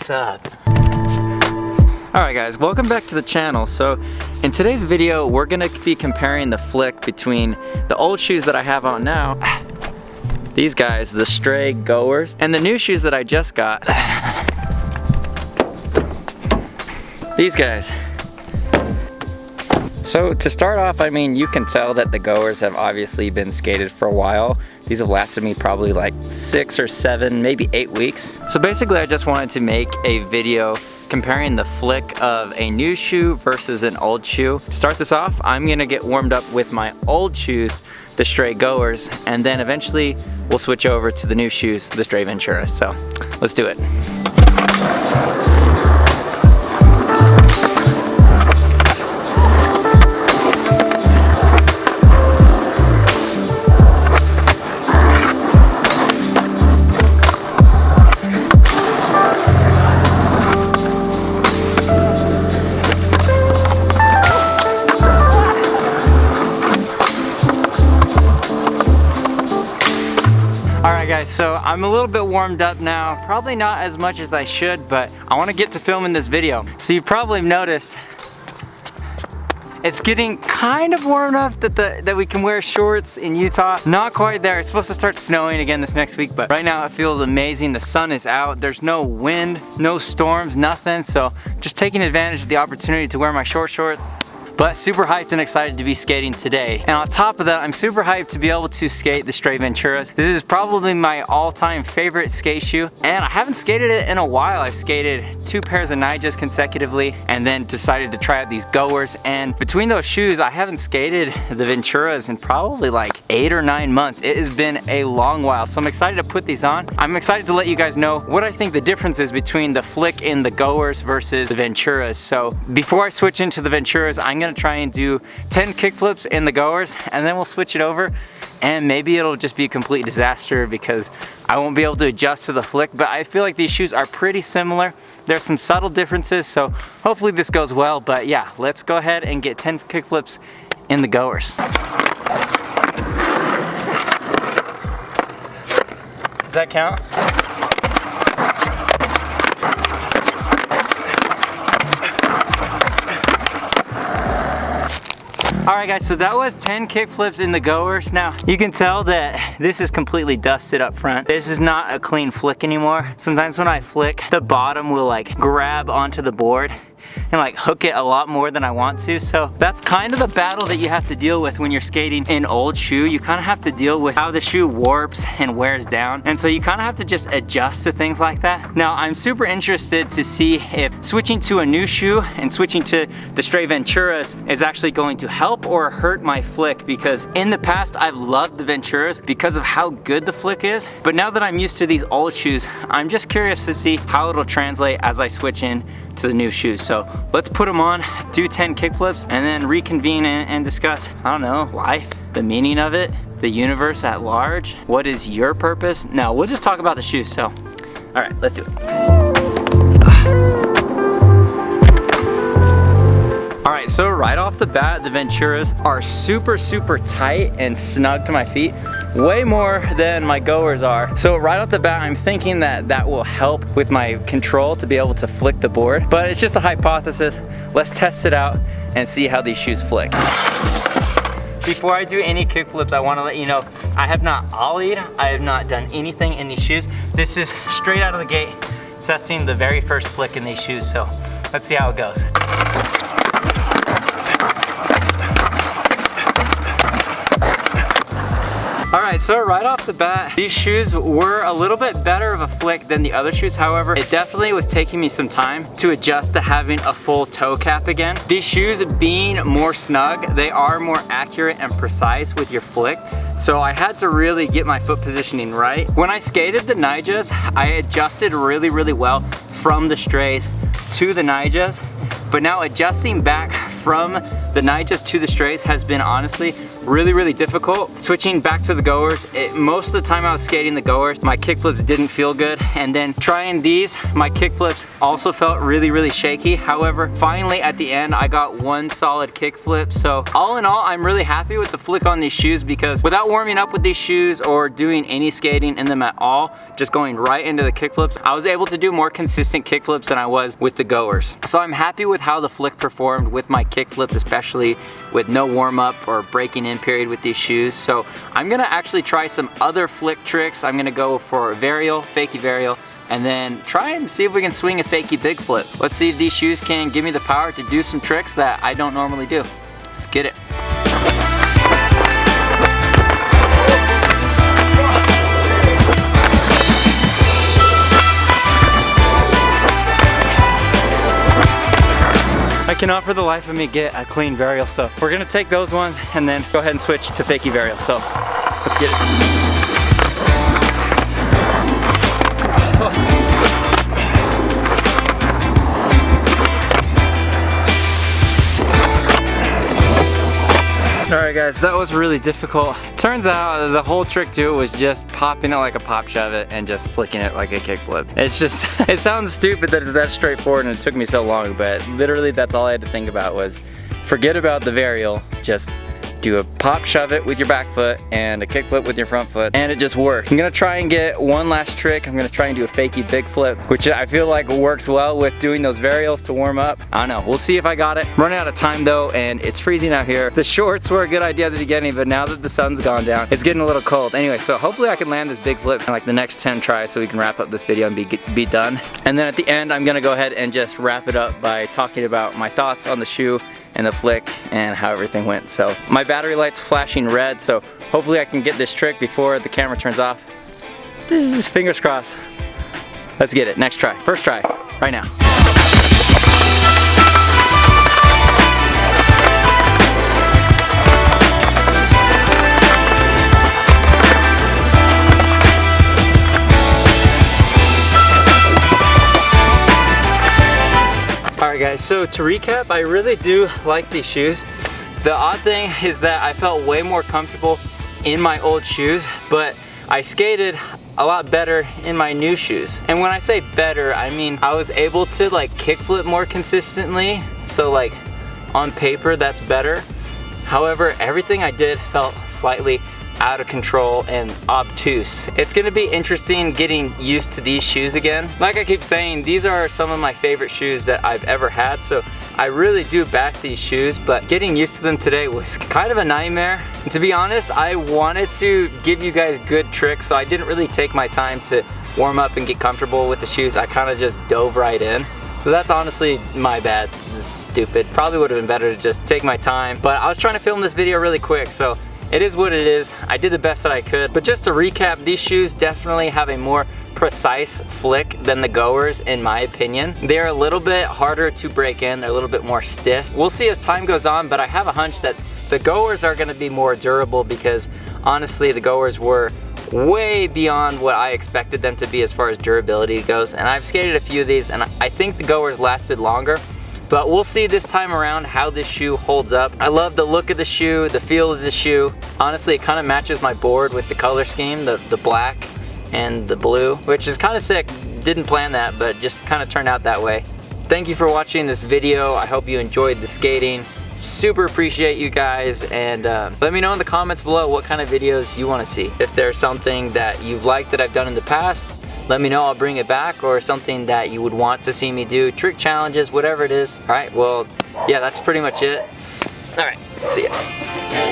What's up? Alright guys, welcome back to the channel. So in today's video, we're gonna be comparing the flick between the old shoes that I have on now, these guys, the STRAYE Goers, and the new shoes that I just got, these guys. So to start off, I mean, you can tell that the Goers have obviously been skated for a while. These have lasted me probably like 6 or 7, maybe 8 weeks. So basically I just wanted to make a video comparing the flick of a new shoe versus an old shoe. To start this off, I'm gonna get warmed up with my old shoes, the STRAYE Goers, and then eventually we'll switch over to the new shoes, the STRAYE Ventura. So let's do it. Alright guys, so I'm a little bit warmed up now. Probably not as much as I should, but I want to get to filming this video. So you've probably noticed it's getting kind of warm enough that we can wear shorts in Utah. Not quite there. It's supposed to start snowing again this next week, but right now it feels amazing. The sun is out. There's no wind, no storms, nothing. So just taking advantage of the opportunity to wear my shorts. But super hyped and excited to be skating today. And on top of that, I'm super hyped to be able to skate the STRAYE Venturas. This is probably my all-time favorite skate shoe, and I haven't skated it in a while. I've skated 2 pairs of Nijas consecutively and then decided to try out these Goers. And between those shoes, I haven't skated the Venturas in probably like 8 or 9 months. It has been a long while, so I'm excited to put these on. I'm excited to let you guys know what I think the difference is between the flick in the Goers versus the Venturas. So before I switch into the Venturas, I'm gonna try and do 10 kickflips in the Goers, and then we'll switch it over, and maybe it'll just be a complete disaster because I won't be able to adjust to the flick. But I feel like these shoes are pretty similar. There's some subtle differences, so hopefully this goes well. But yeah, let's go ahead and get 10 kickflips in the Goers. Does that count? Alright guys, so that was 10 kickflips in the Goers. Now, you can tell that this is completely dusted up front. This is not a clean flick anymore. Sometimes when I flick, the bottom will like grab onto the board and like hook it a lot more than I want to. So that's kind of the battle that you have to deal with when you're skating an old shoe. You kind of have to deal with how the shoe warps and wears down, and so you kind of have to just adjust to things like that. Now I'm super interested to see if switching to a new shoe and switching to the STRAYE Venturas is actually going to help or hurt my flick, because in the past I've loved the Venturas because of how good the flick is, but now that I'm used to these old shoes, I'm just curious to see how it'll translate as I switch in to the new shoes. So let's put them on, do 10 kickflips, and then reconvene and discuss, I don't know, life, the meaning of it, the universe at large. What is your purpose? No, we'll just talk about the shoes. So, all right, let's do it. All right, so right off the bat, the Venturas are super tight and snug to my feet, way more than my Goers are. So right off the bat, I'm thinking that that will help with my control to be able to flick the board, but it's just a hypothesis. Let's test it out and see how these shoes flick. Before I do any kickflips, I want to let you know, I have not ollied, I have not done anything in these shoes. This is straight out of the gate, testing the very first flick in these shoes, so let's see how it goes. Alright, so right off the bat, these shoes were a little bit better of a flick than the other shoes. However, it definitely was taking me some time to adjust to having a full toe cap again. These shoes being more snug, they are more accurate and precise with your flick. So I had to really get my foot positioning right. When I skated the Nijas, I adjusted really well from the Strays to the Nijas. But now adjusting back from the night just to the strays has been honestly really difficult. Switching back to the goers, most of the time I was skating the goers, my kickflips didn't feel good, and then trying these, my kickflips also felt really shaky. However, finally at the end I got one solid kickflip. So all in all, I'm really happy with the flick on these shoes, because without warming up with these shoes or doing any skating in them at all, just going right into the kickflips, I was able to do more consistent kickflips than I was with the goers. So I'm happy with how the flick performed with my kickflips, especially with no warm up or breaking in period with these shoes. So I'm gonna actually try some other flick tricks. I'm gonna go for a varial, fakie varial, and then try and see if we can swing a fakie big flip. Let's see if these shoes can give me the power to do some tricks that I don't normally do. Let's get it. I cannot for the life of me get a clean varial, so we're gonna take those ones and then go ahead and switch to fakie varial. So let's get it. Alright guys, that was really difficult. Turns out the whole trick to it was just popping it like a pop shove it and just flicking it like a kickflip. It's just, it sounds stupid that it's that straightforward and it took me so long, but literally that's all I had to think about was forget about the varial, just do a pop shove it with your back foot and a kickflip with your front foot, and it just worked. I'm gonna try and get one last trick. I'm gonna try and do a fakie big flip, which I feel like works well with doing those varials to warm up. I don't know, we'll see if I got it. Running out of time though, and it's freezing out here. The shorts were a good idea at the beginning, but now that the sun's gone down, it's getting a little cold. Anyway, so hopefully I can land this big flip in like the next 10 tries so we can wrap up this video and be done. And then at the end, I'm gonna go ahead and just wrap it up by talking about my thoughts on the shoe and the flick and how everything went. So my battery light's flashing red, so hopefully I can get this trick before the camera turns off. Just fingers crossed. Let's get it. Next try. First try. Right now. Alright guys, so to recap, I really do like these shoes. The odd thing is that I felt way more comfortable in my old shoes, but I skated a lot better in my new shoes. And when I say better, I mean I was able to like kickflip more consistently, so like on paper that's better. However, everything I did felt slightly out of control and obtuse. It's gonna be interesting getting used to these shoes again. Like I keep saying, these are some of my favorite shoes that I've ever had, so I really do back these shoes, but getting used to them today was kind of a nightmare. And to be honest, I wanted to give you guys good tricks, so I didn't really take my time to warm up and get comfortable with the shoes. I kind of just dove right in. So that's honestly my bad. This is stupid. Probably would have been better to just take my time, but I was trying to film this video really quick, so it is what it is. I did the best that I could. But just to recap, these shoes definitely have a more precise flick than the goers in my opinion. They're a little bit harder to break in. They're a little bit more stiff. We'll see as time goes on, but I have a hunch that the goers are gonna be more durable, because honestly the goers were way beyond what I expected them to be as far as durability goes. And I've skated a few of these and I think the goers lasted longer. But we'll see this time around how this shoe holds up. I love the look of the shoe, the feel of the shoe. Honestly, it kind of matches my board with the color scheme, the black and the blue, which is kind of sick. Didn't plan that, but just kind of turned out that way. Thank you for watching this video. I hope you enjoyed the skating. Super appreciate you guys, and let me know in the comments below what kind of videos you want to see. If there's something that you've liked that I've done in the past, let me know, I'll bring it back, or something that you would want to see me do, trick challenges, whatever it is. All right, well, yeah, that's pretty much it. All right, see ya.